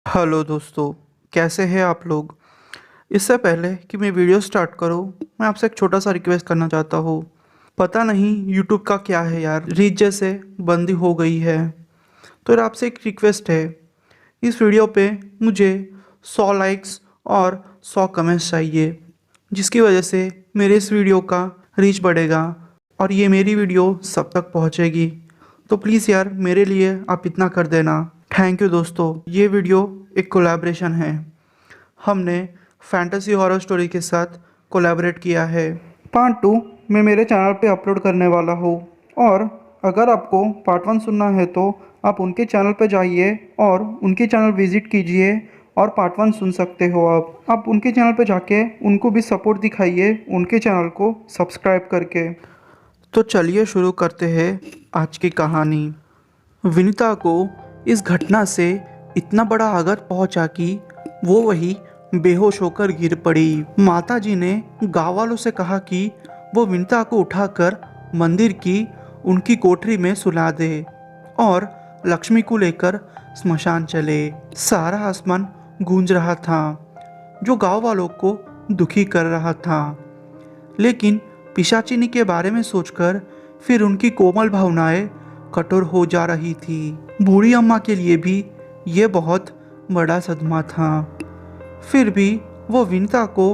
Hello दोस्तों, कैसे हैं आप लोग। इससे पहले कि मैं वीडियो स्टार्ट करूं, मैं आपसे एक छोटा सा रिक्वेस्ट करना चाहता हूं। पता नहीं यूट्यूब का क्या है यार, रीच जैसे बंदी हो गई है। तो यार आपसे एक रिक्वेस्ट है, इस वीडियो पे मुझे 100 लाइक्स और 100 कमेंट्स चाहिए, जिसकी वजह से मेरे इस वीडियो का रीच बढ़ेगा और ये मेरी वीडियो सब तक पहुंचेगी। तो प्लीज़ यार मेरे लिए आप इतना कर देना। थैंक यू दोस्तों। ये वीडियो एक कोलैबोरेशन है, हमने फैंटेसी हॉरर स्टोरी के साथ कोलैबोरेट किया है। पार्ट 2 मैं मेरे चैनल पे अपलोड करने वाला हूँ, और अगर आपको पार्ट 1 सुनना है तो आप उनके चैनल पे जाइए और उनके चैनल विज़िट कीजिए और पार्ट 1 सुन सकते हो। आप उनके चैनल पे जाके उनको भी सपोर्ट दिखाइए, उनके चैनल को सब्सक्राइब करके। तो चलिए शुरू करते हैं आज की कहानी। विनीता को इस घटना से इतना बड़ा आघात पहुंचा कि वो वही बेहोश होकर गिर पड़ी। माताजी ने गांव वालों से कहा कि वो विनीता को उठाकर मंदिर की उनकी कोठरी में सुला दे और लक्ष्मी को लेकर स्मशान चले। सारा आसमान गूंज रहा था, जो गांव वालों को दुखी कर रहा था। लेकिन पिशाचिनी के बारे में सोचकर फिर उनकी कोमल भावनाएं कठोर हो जा रही थी। बूढ़ी अम्मा के लिए भी ये बहुत बड़ा सदमा था। फिर भी वो विनीता को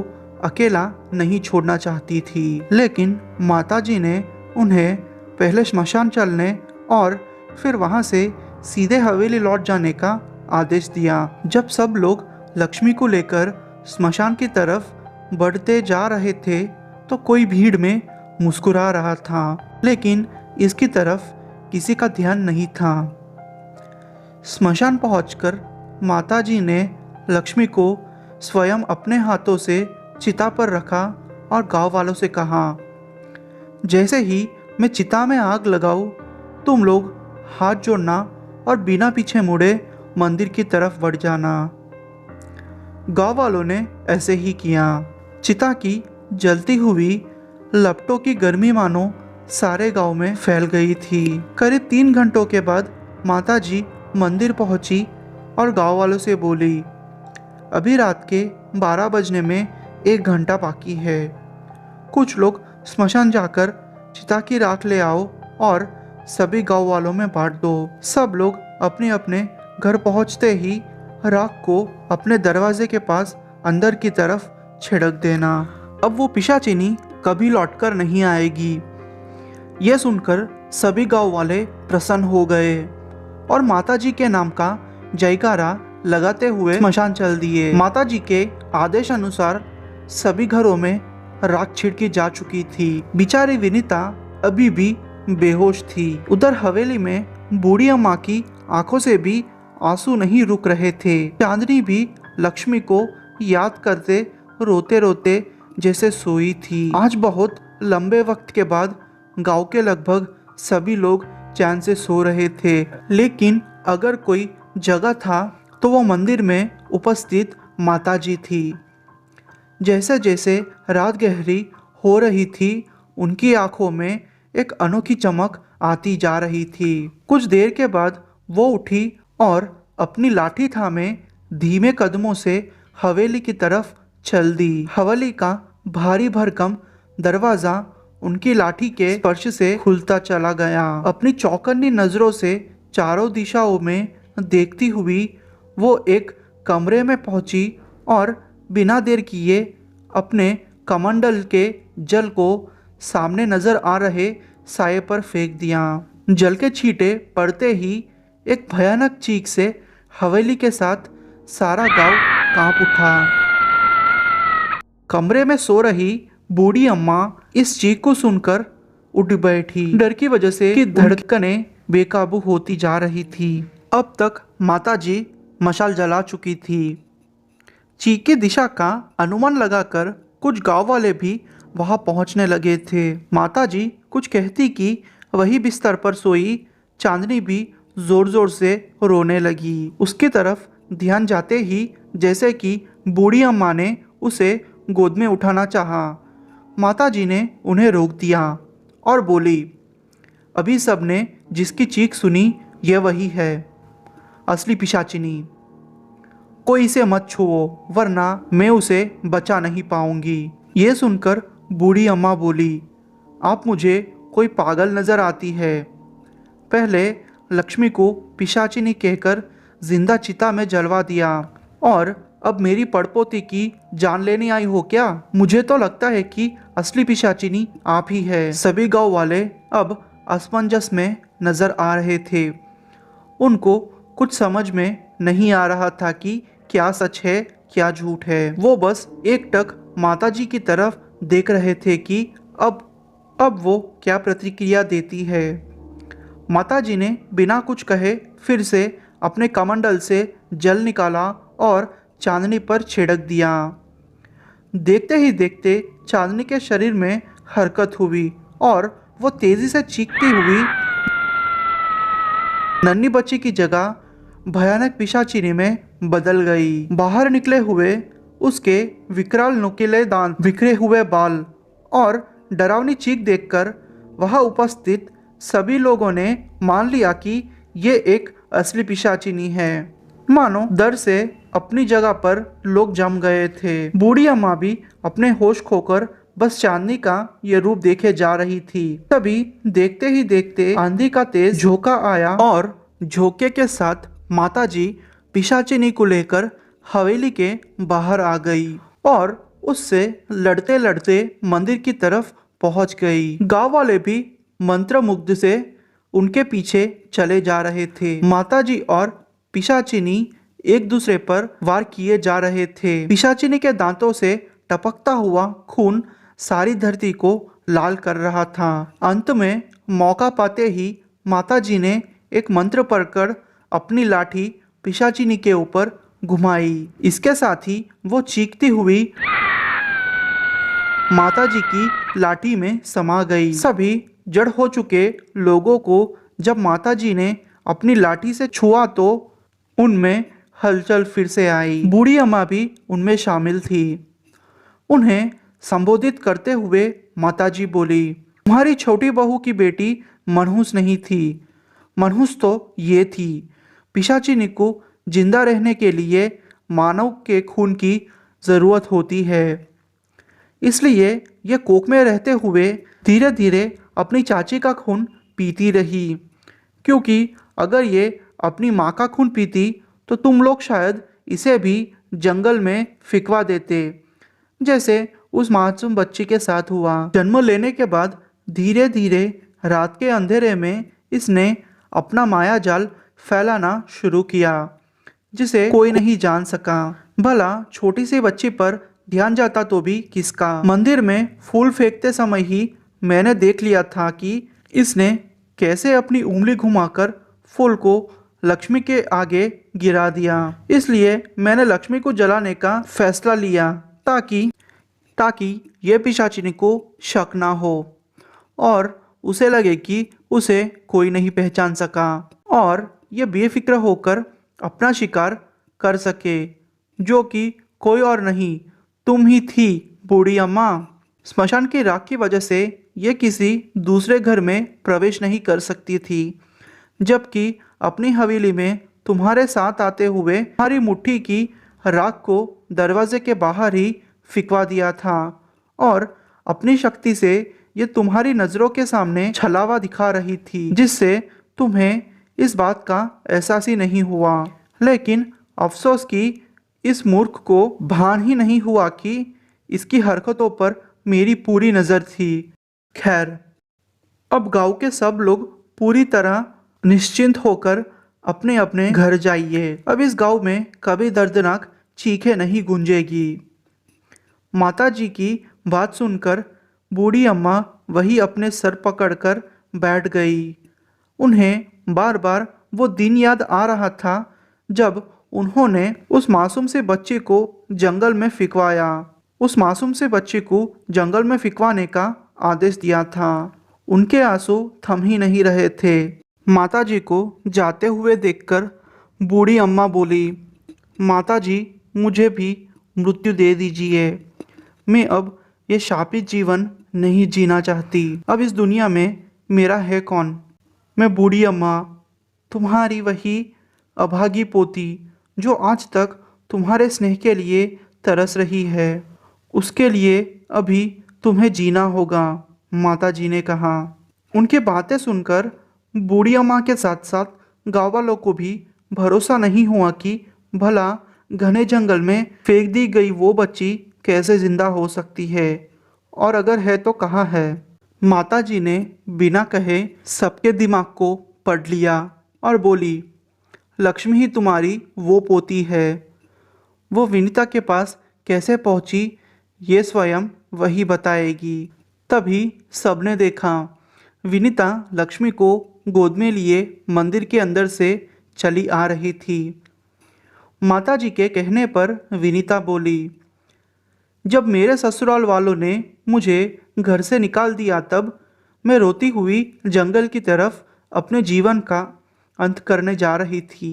अकेला नहीं छोड़ना चाहती थी, लेकिन माताजी ने उन्हें पहले श्मशान चलने और फिर वहां से सीधे हवेली लौट जाने का आदेश दिया। जब सब लोग लक्ष्मी को लेकर श्मशान की तरफ बढ़ते जा रहे थे तो कोई भीड़ में मुस्कुरा रहा था, लेकिन इसकी तरफ किसी का ध्यान नहीं था। स्मशान पहुंचकर माताजी ने लक्ष्मी को स्वयं अपने हाथों से चिता पर रखा और गांव वालों से कहा, जैसे ही मैं चिता में आग लगाऊं, तुम लोग हाथ जोड़ना और बिना पीछे मुड़े मंदिर की तरफ बढ़ जाना। गांव वालों ने ऐसे ही किया। चिता की जलती हुई लपटों की गर्मी मानो सारे गांव में फैल गई थी। करीब 3 घंटों के बाद माताजी मंदिर पहुंची और गांव वालों से बोली, अभी रात के 12 बजने में 1 घंटा बाकी है। कुछ लोग स्मशान जाकर चिता की राख ले आओ और सभी गांव वालों में बांट दो। सब लोग अपने अपने घर पहुंचते ही राख को अपने दरवाजे के पास अंदर की तरफ छिड़क देना। अब वो पिशाचिनी कभी लौटकर नहीं आएगी। यह सुनकर सभी गांव वाले प्रसन्न हो गए और माताजी के नाम का जयकारा लगाते हुए स्मशान चल दिए। माताजी के आदेश अनुसार सभी घरों में राख छिड़की जा चुकी थी। बेचारी विनीता अभी भी बेहोश थी। उधर हवेली में बूढ़ी अम्मा की आंखों से भी आंसू नहीं रुक रहे थे। चांदनी भी लक्ष्मी को याद करते रोते रोते जैसे सोई थी। आज बहुत लंबे वक्त के बाद गांव के लगभग सभी लोग चैन से सो रहे थे, लेकिन अगर कोई जगह था तो वो मंदिर में उपस्थित माताजी थी। जैसे जैसे रात गहरी हो रही थी, उनकी आंखों में एक अनोखी चमक आती जा रही थी। कुछ देर के बाद वो उठी और अपनी लाठी थामे धीमे कदमों से हवेली की तरफ चल दी। हवेली का भारी भरकम दरवाजा उनकी लाठी के स्पर्श से खुलता चला गया। अपनी चौकन्नी नजरों से चारों दिशाओं में देखती हुई वो एक कमरे में पहुंची और बिना देर किए अपने कमंडल के जल को सामने नजर आ रहे साये पर फेंक दिया। जल के छींटे पड़ते ही एक भयानक चीख से हवेली के साथ सारा गांव कांप उठा। कमरे में सो रही बूढ़ी अम्मा इस चीख को सुनकर उठ बैठी। डर की वजह से कि धड़कनें बेकाबू होती जा रही थी। अब तक माताजी मशाल जला चुकी थी। चीख की दिशा का अनुमान लगाकर कुछ गांव वाले भी वहां पहुंचने लगे थे। माताजी कुछ कहती कि वही बिस्तर पर सोई चांदनी भी जोर जोर से रोने लगी। उसकी तरफ ध्यान जाते ही जैसे कि बूढ़ी अम्मा ने उसे गोद में उठाना चाहा, माताजी ने उन्हें रोक दिया और बोली, अभी सबने जिसकी चीख सुनी यह वही है, असली पिशाचिनी। कोई इसे मत छुओ वरना मैं उसे बचा नहीं पाऊंगी। ये सुनकर बूढ़ी अम्मा बोली, आप मुझे कोई पागल नजर आती है। पहले लक्ष्मी को पिशाचिनी कहकर जिंदा चिता में जलवा दिया और अब मेरी पड़पोती की जान लेने आई हो क्या? मुझे तो लगता है कि असली पिशाचिनी आप ही है। सभी गांव वाले अब असमंजस में नजर आ रहे थे। उनको कुछ समझ में नहीं आ रहा था कि क्या सच है क्या झूठ है। वो बस एकटक माताजी की तरफ देख रहे थे कि अब वो क्या प्रतिक्रिया देती है। माताजी ने बिना कुछ कहे फिर से अपने कमंडल से जल निकाला और चांदनी पर छिड़क दिया। देखते ही देखते चांदनी के शरीर में हरकत हुई और वो तेजी से चीखती हुई नन्ही बच्ची की जगह भयानक पिशाचिनी में बदल गई। बाहर निकले हुए उसके विकराल नुकीले दांत, बिखरे हुए बाल और डरावनी चीख देखकर वहां उपस्थित सभी लोगों ने मान लिया कि ये एक असली पिशाचिनी है। मानो डर से अपनी जगह पर लोग जम गए थे। बूढ़ी अम्मा भी अपने होश खोकर बस चांदनी का ये रूप देखे जा रही थी। तभी देखते ही देखते आंधी का तेज झोंका आया और झोंके के साथ माताजी पिशाचिनी को लेकर हवेली के बाहर आ गई और उससे लड़ते लड़ते मंदिर की तरफ पहुंच गई। गांव वाले भी मंत्रमुग्ध से उनके पीछे चले जा रहे थे। माताजी और पिशाचिनी एक दूसरे पर वार किए जा रहे थे। पिशाचिनी के दांतों से टपकता हुआ खून सारी धरती को लाल कर रहा था। अंत में मौका पाते ही माताजी ने एक मंत्र पढ़कर अपनी लाठी पिशाचिनी के ऊपर घुमाई। इसके साथ ही वो चीखती हुई माताजी की लाठी में समा गई। सभी जड़ हो चुके लोगों को जब माताजी ने अपनी लाठी से छुआ तो उनमें हलचल फिर से आई। बूढ़ी अम्मा भी उनमें शामिल थी। उन्हें संबोधित करते हुए माताजी बोली, तुम्हारी छोटी बहू की बेटी मनहूस नहीं थी, मनहूस तो ये थी। पिशाचिनी को जिंदा रहने के लिए मानव के खून की ज़रूरत होती है, इसलिए ये कोख में रहते हुए धीरे धीरे अपनी चाची का खून पीती रही, क्योंकि अगर ये अपनी माँ का खून पीती तो तुम लोग शायद इसे भी जंगल में फिकवा देते, जैसे उस मासूम बच्ची के साथ हुआ। जन्म लेने के बाद धीरे धीरे रात के अंधेरे में इसने अपना माया जाल फैलाना शुरू किया, जिसे कोई नहीं जान सका। भला छोटी सी बच्ची पर ध्यान जाता तो भी किसका। मंदिर में फूल फेंकते समय ही मैंने देख लिया था कि इसने कैसे अपनी उंगली घुमाकर फूल को लक्ष्मी के आगे गिरा दिया। इसलिए मैंने लक्ष्मी को जलाने का फैसला लिया ताकि ये पिशाचिनी को शक ना हो और उसे लगे कि उसे कोई नहीं पहचान सका और ये बेफिक्र होकर अपना शिकार कर सके, जो कि कोई और नहीं तुम ही थी बूढ़ी अम्मा। स्मशान की राख की वजह से ये किसी दूसरे घर में प्रवेश नहीं कर सकती थी, जबकि अपनी हवेली में तुम्हारे साथ आते हुए तुम्हारी मुट्ठी की राख को दरवाजे के बाहर ही फिकवा दिया था और अपनी शक्ति से ये तुम्हारी नज़रों के सामने छलावा दिखा रही थी, जिससे तुम्हें इस बात का एहसास ही नहीं हुआ। लेकिन अफसोस कि इस मूर्ख को भान ही नहीं हुआ कि इसकी हरकतों पर मेरी पूरी नज़र थी। खैर, अब गांव के सब लोग पूरी तरह निश्चिंत होकर अपने अपने घर जाइए। अब इस गांव में कभी दर्दनाक चीखें नहीं गूंजेगी। माताजी की बात सुनकर बूढ़ी अम्मा वही अपने सर पकड़कर बैठ गई। उन्हें बार बार वो दिन याद आ रहा था जब उन्होंने उस मासूम से बच्चे को जंगल में फिकवाया, उस मासूम से बच्चे को जंगल में फिकवाने का आदेश दिया था। उनके आंसू थम ही नहीं रहे थे। माताजी को जाते हुए देखकर बूढ़ी अम्मा बोली, माताजी मुझे भी मृत्यु दे दीजिए। मैं अब ये शापित जीवन नहीं जीना चाहती। अब इस दुनिया में मेरा है कौन? मैं बूढ़ी अम्मा, तुम्हारी वही अभागी पोती जो आज तक तुम्हारे स्नेह के लिए तरस रही है। उसके लिए अभी तुम्हें जीना होगा, माताजी ने कहा। उनकी बातें सुनकर बूढ़ी अम्मा के साथ साथ गाँव वालों को भी भरोसा नहीं हुआ कि भला घने जंगल में फेंक दी गई वो बच्ची कैसे जिंदा हो सकती है, और अगर है तो कहाँ है। माताजी ने बिना कहे सबके दिमाग को पढ़ लिया और बोली, लक्ष्मी ही तुम्हारी वो पोती है। वो विनीता के पास कैसे पहुंची ये स्वयं वही बताएगी। तभी सबने देखा विनीता लक्ष्मी को गोद में लिए मंदिर के अंदर से चली आ रही थी। माताजी के कहने पर विनीता बोली, जब मेरे ससुराल वालों ने मुझे घर से निकाल दिया तब मैं रोती हुई जंगल की तरफ अपने जीवन का अंत करने जा रही थी।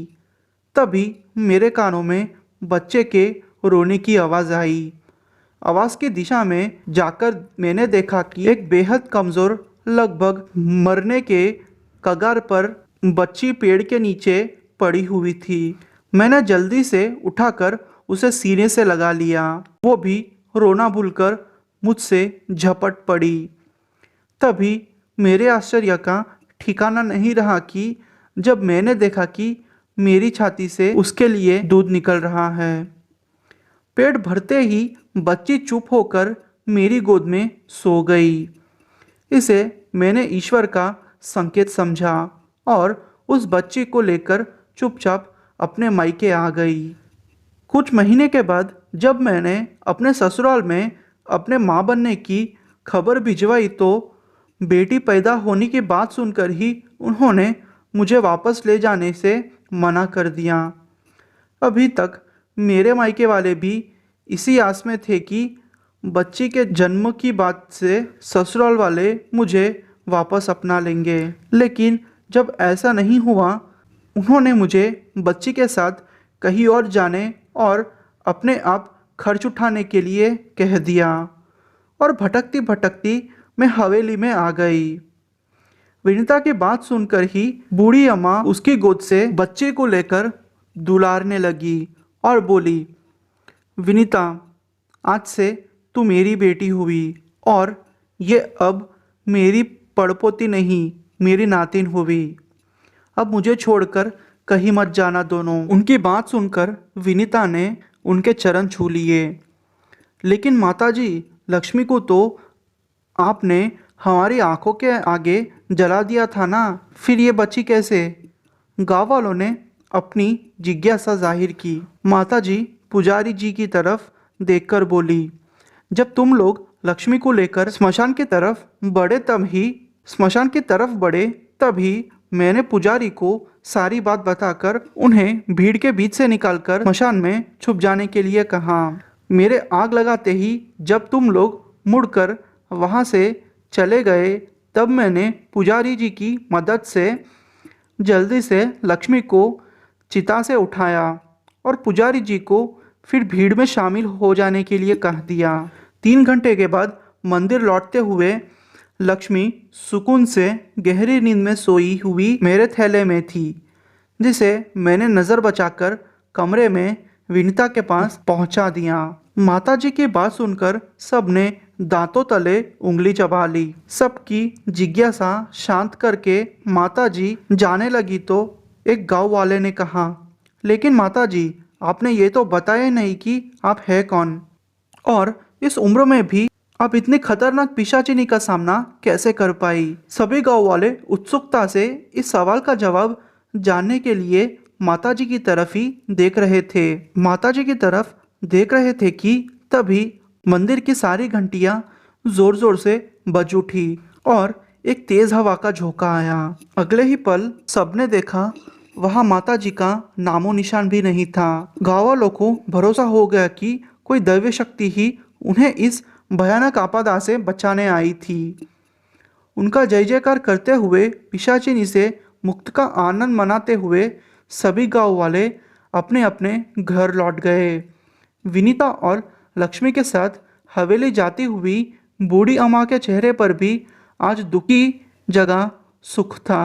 तभी मेरे कानों में बच्चे के रोने की आवाज़ आई। आवाज़ की दिशा में जाकर मैंने देखा कि एक बेहद कमज़ोर, लगभग मरने के कगार पर बच्ची पेड़ के नीचे पड़ी हुई थी। मैंने जल्दी से उठाकर उसे सीने से लगा लिया। वो भी रोना भूलकर मुझसे झपट पड़ी। तभी मेरे आश्चर्य का ठिकाना नहीं रहा कि जब मैंने देखा कि मेरी छाती से उसके लिए दूध निकल रहा है। पेट भरते ही बच्ची चुप होकर मेरी गोद में सो गई। इसे मैंने ईश्वर का संकेत समझा और उस बच्ची को लेकर चुपचाप अपने मायके आ गई। कुछ महीने के बाद जब मैंने अपने ससुराल में अपने माँ बनने की खबर भिजवाई तो बेटी पैदा होने की बात सुनकर ही उन्होंने मुझे वापस ले जाने से मना कर दिया। अभी तक मेरे मायके वाले भी इसी आस में थे कि बच्ची के जन्म की बात से ससुराल वाले मुझे वापस अपना लेंगे, लेकिन जब ऐसा नहीं हुआ उन्होंने मुझे बच्ची के साथ कहीं और जाने और अपने आप खर्च उठाने के लिए कह दिया और भटकती भटकती मैं हवेली में आ गई। विनीता की बात सुनकर ही बूढ़ी अम्मा उसकी गोद से बच्चे को लेकर दुलारने लगी और बोली, विनीता, आज से तू मेरी बेटी हुई और ये अब मेरी पड़पोती नहीं, मेरी नातिन हुई। अब मुझे छोड़कर कहीं मत जाना दोनों। उनकी बात सुनकर विनीता ने उनके चरण छू लिए। लेकिन माताजी, लक्ष्मी को तो आपने हमारी आंखों के आगे जला दिया था ना, फिर ये बच्ची कैसे? गाँव वालों ने अपनी जिज्ञासा जाहिर की। माताजी पुजारी जी की तरफ देखकर बोली, जब तुम लोग लक्ष्मी को लेकर स्मशान की तरफ बढ़े तभी मैंने पुजारी को सारी बात बताकर उन्हें भीड़ के बीच से निकालकर स्मशान में छुप जाने के लिए कहा। मेरे आग लगाते ही जब तुम लोग मुड़कर वहां से चले गए तब मैंने पुजारी जी की मदद से जल्दी से लक्ष्मी को चिता से उठाया और पुजारी जी को फिर भीड़ में शामिल हो जाने के लिए कह दिया। 3 घंटे के बाद मंदिर लौटते हुए लक्ष्मी सुकून से गहरी नींद में सोई हुई मेरे थैले में थी, जिसे मैंने नज़र बचाकर कमरे में विनीता के पास पहुंचा दिया। माताजी की बात सुनकर सबने दांतों तले उंगली चबा ली। सबकी जिज्ञासा शांत करके माताजी जाने लगी तो एक गांव वाले ने कहा, लेकिन माताजी, आपने ये तो बताया नहीं कि आप है कौन, और इस उम्र में भी आप इतनी खतरनाक पिशाचिनी का सामना कैसे कर पाई? सभी गांव वाले उत्सुकता से इस सवाल का जवाब जानने के लिए माताजी की तरफ ही देख रहे थे। माताजी की तरफ देख रहे थे कि तभी मंदिर की सारी घंटियां जोर जोर से बज उठी और एक तेज हवा का झोंका आया। अगले ही पल सबने देखा वहां माताजी का नामो निशान भी नहीं था। गाँव वालों को भरोसा हो गया कि कोई दैवी शक्ति ही उन्हें इस भयानक आपदा से बचाने आई थी। उनका जय जयकार करते हुए पिशाचिनी से मुक्त का आनंद मनाते हुए सभी गांव वाले अपने अपने घर लौट गए। विनीता और लक्ष्मी के साथ हवेली जाती हुई बूढ़ी अम्मा के चेहरे पर भी आज दुखी जगह सुख था।